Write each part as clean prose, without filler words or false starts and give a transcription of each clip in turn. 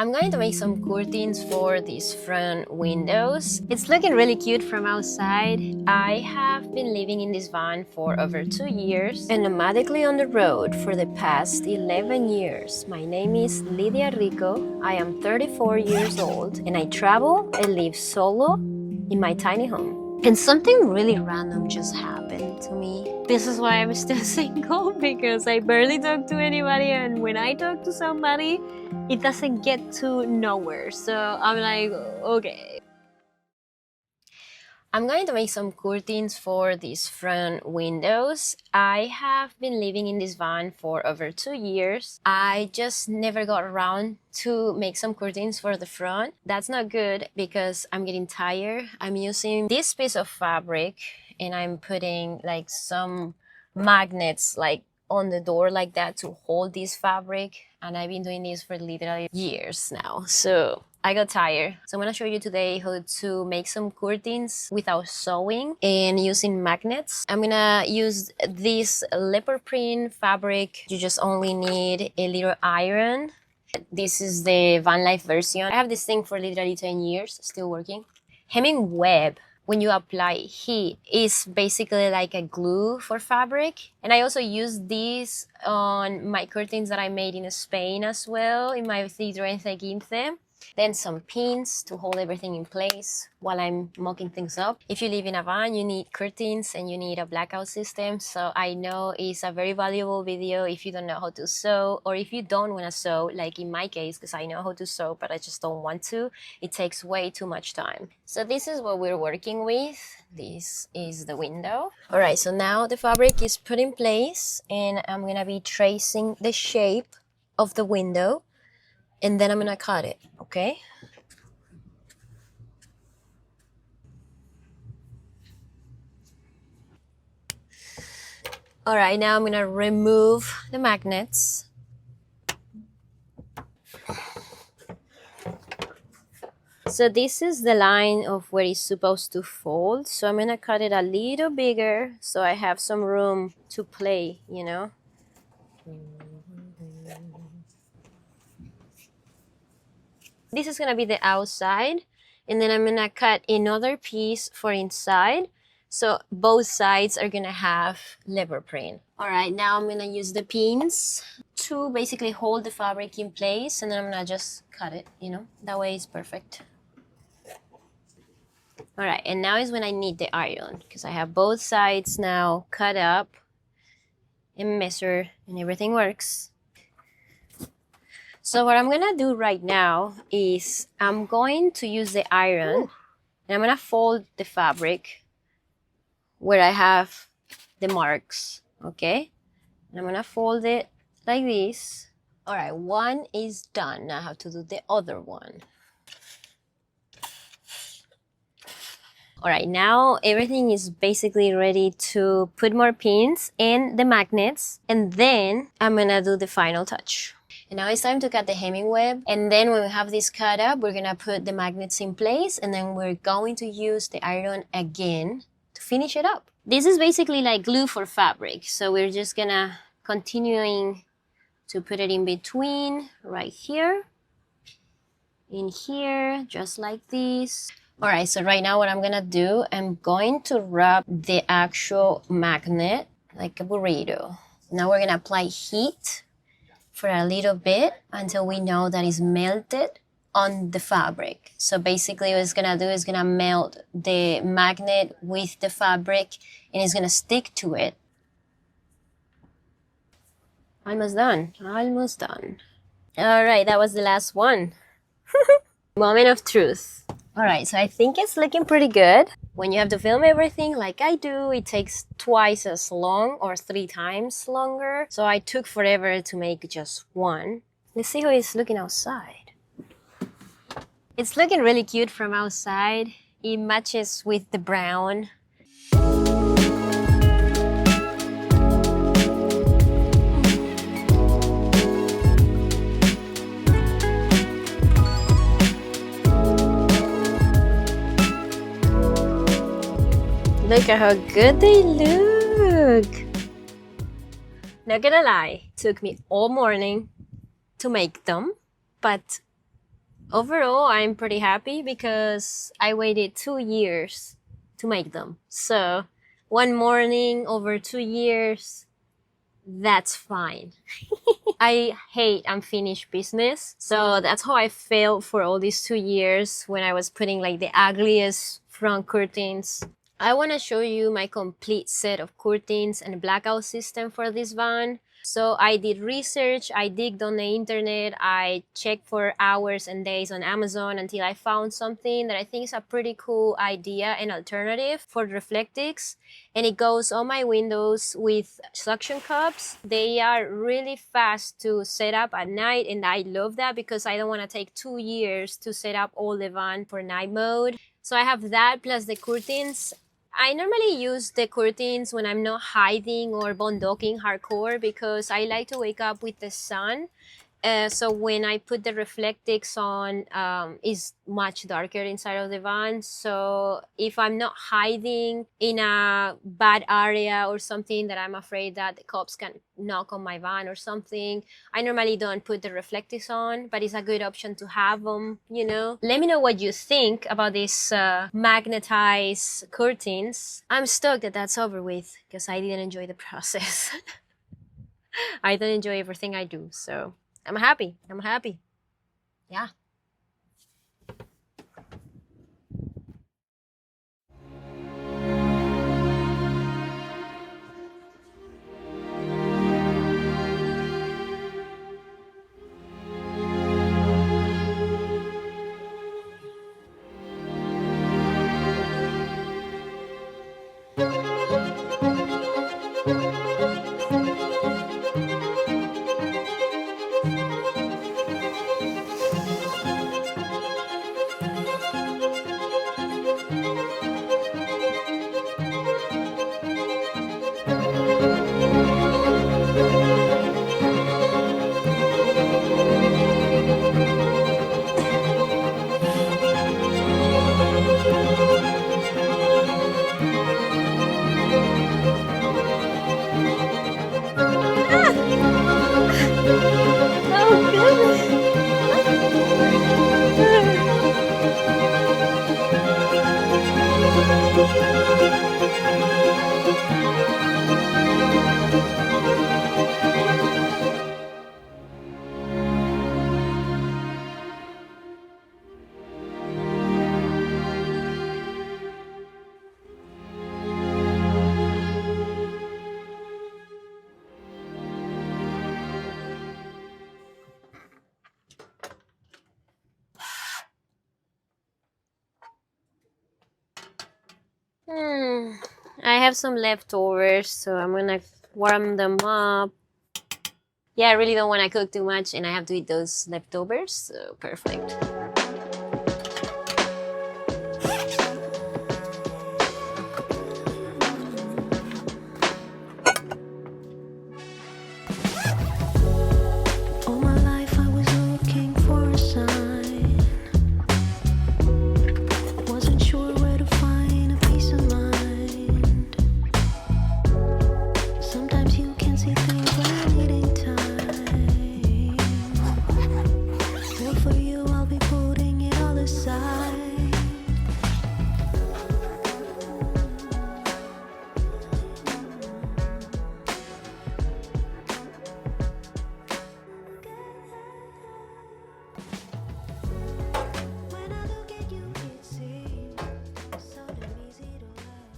I'm going to make some curtains for these front windows. It's looking really cute from outside. I have been living in this van for over 2 years and nomadically on the road for the past 11 years. My name is Lidia Rico. I am 34 years old and I travel and live solo in my tiny home. And something really random just happened to me. This is why I'm still single, because I barely talk to anybody, and when I talk to somebody, it doesn't get to nowhere. So I'm like, okay. I'm going to make some curtains for these front windows. I have been living in this van for over 2 years. I just never got around to make some curtains for the front. That's not good because I'm getting tired. I'm using this piece of fabric and I'm putting like some magnets like on the door like that to hold this fabric, and I've been doing this for literally years now. So I got tired. So I'm gonna show you today how to make some curtains without sewing and using magnets. I'm gonna use this leopard print fabric. You just only need a little iron. This is the van life version. I have this thing for literally 10 years, still working. Hemming web, when you apply heat, is basically like a glue for fabric. And I also use this on my curtains that I made in Spain as well, in my Citroën Quince. Then some pins to hold everything in place while I'm mocking things up. If you live in a van, you need curtains and you need a blackout system. So I know it's a very valuable video if you don't know how to sew, or if you don't want to sew, like in my case, because I know how to sew, but I just don't want to. It takes way too much time. So this is what we're working with. This is the window. All right, so now the fabric is put in place and I'm gonna be tracing the shape of the window. And then I'm gonna cut it, okay? All right, now I'm gonna remove the magnets. So this is the line of where it's supposed to fold. So I'm gonna cut it a little bigger so I have some room to play, you know? This is gonna be the outside, and then I'm gonna cut another piece for inside. So both sides are gonna have leopard print. All right, now I'm gonna use the pins to basically hold the fabric in place, and then I'm gonna just cut it, you know, that way it's perfect. All right, and now is when I need the iron, because I have both sides now cut up and measured and everything works. So what I'm gonna do right now is I'm going to use the iron and I'm gonna fold the fabric where I have the marks, okay? And I'm gonna fold it like this. All right, one is done. Now I have to do the other one. All right, now everything is basically ready to put more pins and the magnets, and then I'm gonna do the final touch. And now it's time to cut the hemming web. And then when we have this cut up, we're gonna put the magnets in place, and then we're going to use the iron again to finish it up. This is basically like glue for fabric. So we're just gonna continuing to put it in between right here, in here, just like this. All right, so right now what I'm gonna do, I'm going to wrap the actual magnet like a burrito. Now we're gonna apply heat for a little bit until we know that it's melted on the fabric. So basically what it's gonna do is gonna melt the magnet with the fabric and it's gonna stick to it. Almost done, almost done. All right, that was the last one. Moment of truth. All right, so I think it's looking pretty good. When you have to film everything like I do, it takes twice as long or 3 times longer. So I took forever to make just one. Let's see how it's looking outside. It's looking really cute from outside. It matches with the brown. Look at how good they look. Not gonna lie, it took me all morning to make them, but Overall, I'm pretty happy because I waited 2 years to make them. So one morning over 2 years, that's fine. I hate unfinished business. So that's how I felt for all these 2 years when I was putting like the ugliest front curtains. I want to show you my complete set of curtains and blackout system for this van. So I did research, I digged on the internet, I checked for hours and days on Amazon until I found something that I think is a pretty cool idea and alternative for reflectics. And it goes on my windows with suction cups. They are really fast to set up at night, and I love that because I don't want to take 2 years to set up all the van for night mode. So I have that plus the curtains. I normally use the curtains when I'm not hiding or boondocking hardcore because I like to wake up with the sun. So when I put the reflectics on, it's much darker inside of the van. So if I'm not hiding in a bad area or something that I'm afraid that the cops can knock on my van or something, I normally don't put the reflectics on, but it's a good option to have them, you know. Let me know what you think about these magnetized curtains. I'm stoked that that's over with because I didn't enjoy the process. I don't enjoy everything I do, so I'm happy. I'm happy. Yeah. I have some leftovers, so I'm gonna warm them up. Yeah, I really don't want to cook too much, and I have to eat those leftovers, so perfect. All my life I was looking for a sign. Wasn't sure where to find a peace of mind. Sometimes you can see things when needing time. Well, for you I'll be putting it all aside. When I look at you, it seems so damn easy to love.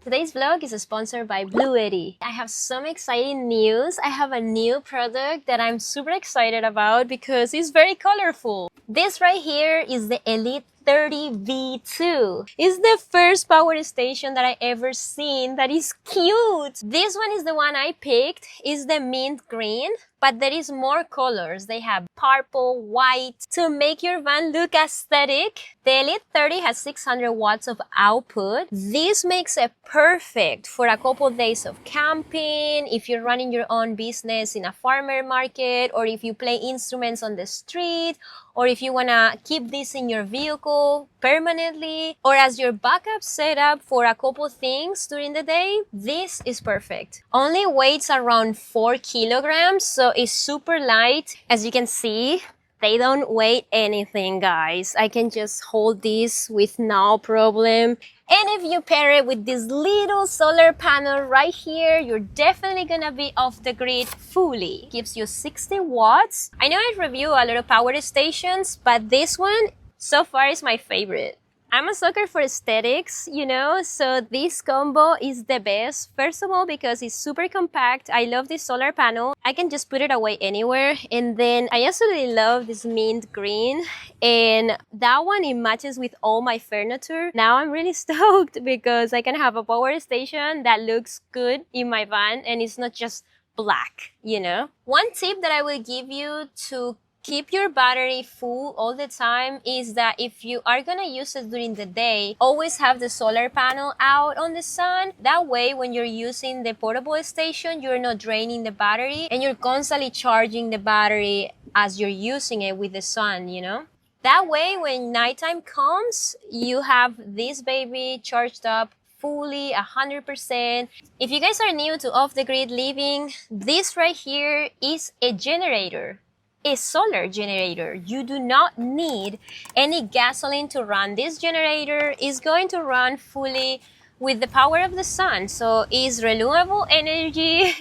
Today's vlog is sponsored by Lidia. I have some exciting news. I have a new product that I'm super excited about because it's very colorful. This right here is the Elite 30 V2. It's the first power station that I ever seen that is cute. This one is the one I picked. It's the mint green, but there is more colors. They have purple, white to make your van look aesthetic. The Elite 30 has 600 watts of output. This makes it perfect for a couple days of camping, if you're running your own business in a farmer market, or if you play instruments on the street, or if you want to keep this in your vehicle permanently, or as your backup setup for a couple things during the day, this is perfect. Only weighs around 4 kilograms, so it's super light. As you can see, They don't weigh anything, guys. I can just hold this with no problem. And if you pair it with this little solar panel right here, you're definitely gonna be off the grid fully. Gives you 60 watts. I know I review a lot of power stations, but this one so far is my favorite. I'm a sucker for aesthetics, you know, so this combo is the best. First of all, because it's super compact. I love this solar panel. I can just put it away anywhere. And then I absolutely love this mint green. And that one, it matches with all my furniture. Now I'm really stoked because I can have a power station that looks good in my van and it's not just black, you know? One tip that I will give you to keep your battery full all the time is that if you are gonna use it during the day, always have the solar panel out on the sun. That way, when you're using the portable station, you're not draining the battery and you're constantly charging the battery as you're using it with the sun, you know? That way, when nighttime comes, you have this baby charged up fully 100%. If you guys are new to off the grid living, this right here is a generator. A solar generator. You do not need any gasoline to run. This generator is going to run fully with the power of the sun. So it's renewable energy.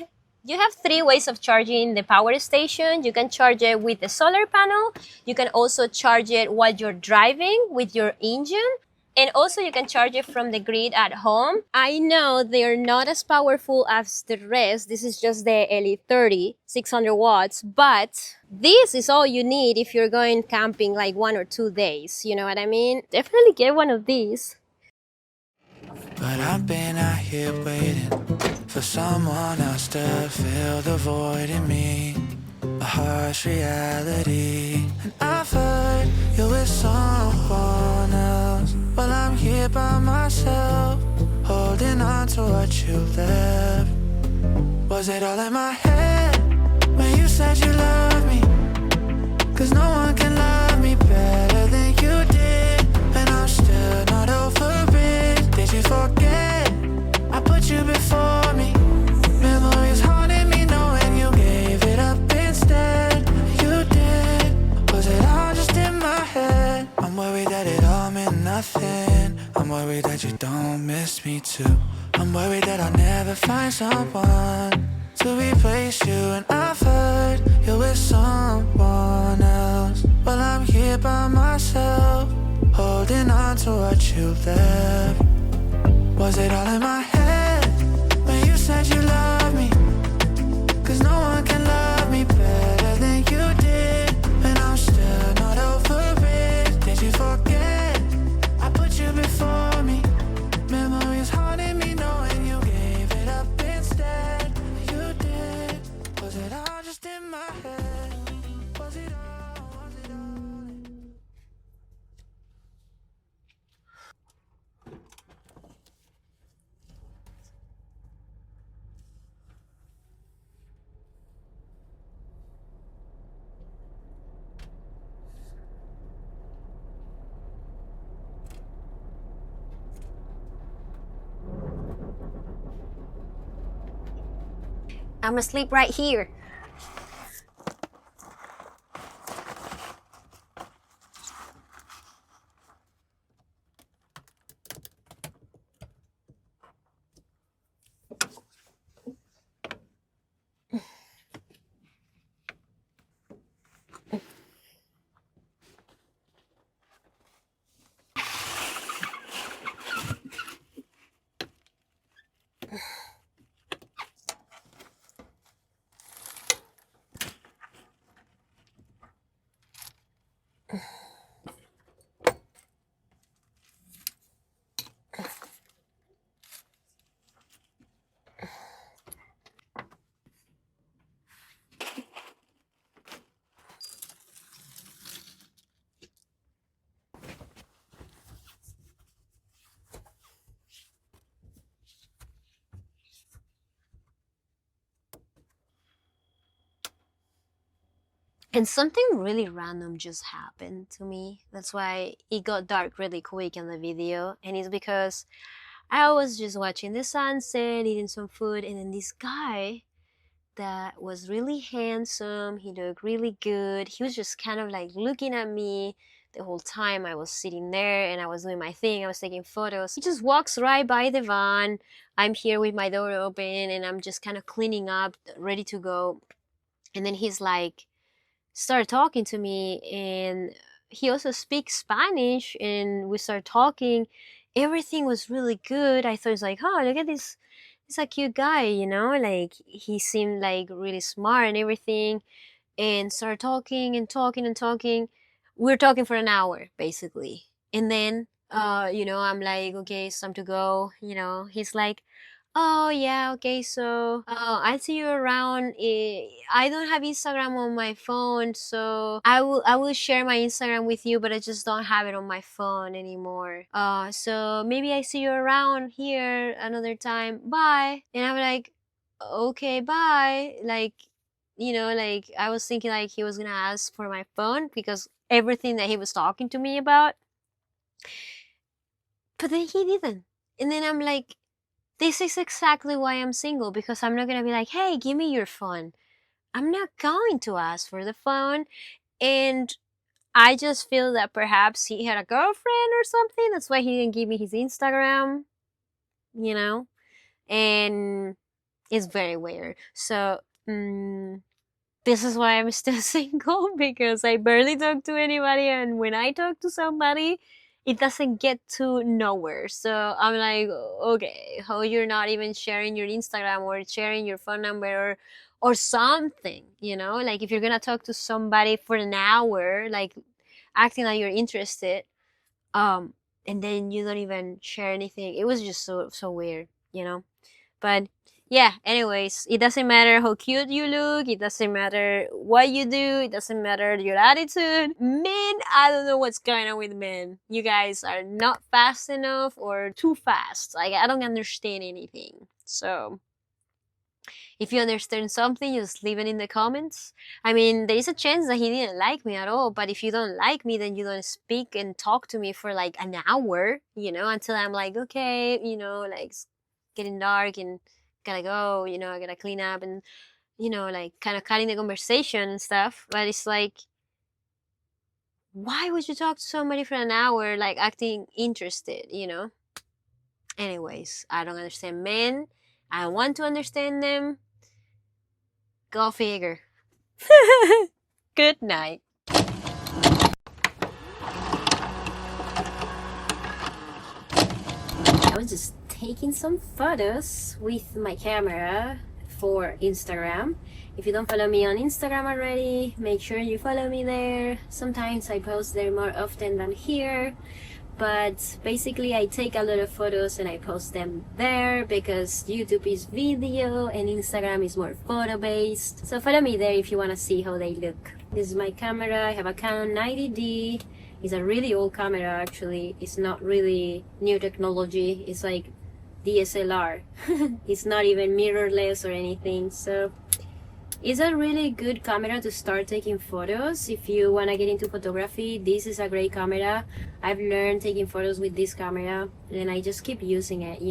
You have 3 ways of charging the power station. You can charge it with the solar panel. You can also charge it while you're driving with your engine. And also you can charge it from the grid at home. I know they're not as powerful as the rest. This is just the LE30, 600 watts, but this is all you need if you're going camping like 1 or 2 days. You know what I mean? Definitely get one of these. But I've been out here waiting for someone else to fill the void in me. A harsh reality. And I've heard you're with someone else. Well, I'm here by myself, holding on to what you left. Was it all in my head when you said you loved me? 'Cause no one can love me better than you did. And I'm still not over it. Did you forget I put you before me? Memories haunting me knowing you gave it up instead. You did. Was it all just in my head? I'm worried that it all meant nothing. I'm worried that you don't miss me too. I'm worried that I'll never find someone to replace you. And I've heard you're with someone else. Well, I'm here by myself, holding on to what you left. Was it all in my head when you said you love me? 'Cause no one can love me better than you did. And I'm still not over it. Did you forget I put you before me? Memories haunting me knowing you gave it up instead. You did. Was it all just in my head? Was it all? Was it all? I'm asleep right here. And something really random just happened to me. That's why it got dark really quick in the video. And it's because I was just watching the sunset, eating some food, and then this guy that was really handsome. He looked really good. He was just kind of like looking at me the whole time I was sitting there and I was doing my thing. I was taking photos. He just walks right by the van. I'm here with my door open and I'm just kind of cleaning up, ready to go. And then he's like, started talking to me, and he also speaks Spanish, and we started talking. Everything was really good. I thought it's like, oh, look at this. He's a cute guy, you know, like he seemed like really smart and everything, and started talking and talking and talking. We were talking for an hour basically, and then I'm like, okay, it's time to go. He's like, oh yeah, okay, so I'll see you around. I don't have Instagram on my phone, so I will share my Instagram with you, but I just don't have it on my phone anymore. So maybe I see you around here another time. Bye. And I'm like, okay, bye. Like, like I was thinking like he was gonna ask for my phone because everything that he was talking to me about, but then he didn't. And then I'm like, this is exactly why I'm single, because I'm not gonna be like, hey, give me your phone. I'm not going to ask for the phone. And I just feel that perhaps he had a girlfriend or something. That's why he didn't give me his Instagram, you know? And it's very weird. So, this is why I'm still single, because I barely talk to anybody, and when I talk to somebody, it doesn't get to nowhere. So I'm like, okay, how you're not even sharing your Instagram or sharing your phone number or something, like if you're gonna talk to somebody for an hour, like acting like you're interested, and then you don't even share anything. It was just so weird. But yeah, anyways, it doesn't matter how cute you look, it doesn't matter what you do, it doesn't matter your attitude. Men, I don't know what's going on with men. You guys are not fast enough or too fast. Like, I don't understand anything. So, if you understand something, just leave it in the comments. I mean, there is a chance that he didn't like me at all, but if you don't like me, then you don't speak and talk to me for like an hour, until I'm like, okay, like it's getting dark and gotta go, I gotta clean up and, like kind of cutting the conversation and stuff. But it's like, why would you talk to somebody for an hour, like acting interested? Anyways, I don't understand men. I want to understand them. Go figure. Good night. I was just taking some photos with my camera for Instagram. If you don't follow me on Instagram already, make sure you follow me there. Sometimes I post there more often than here, but basically I take a lot of photos and I post them there because YouTube is video and Instagram is more photo based. So follow me there if you want to see how they look. This is my camera. I have a Canon 90D. It's a really old camera actually. It's not really new technology. It's like DSLR. It's not even mirrorless or anything. So it's a really good camera to start taking photos. If you want to get into photography, this is a great camera. I've learned taking photos with this camera and I just keep using it.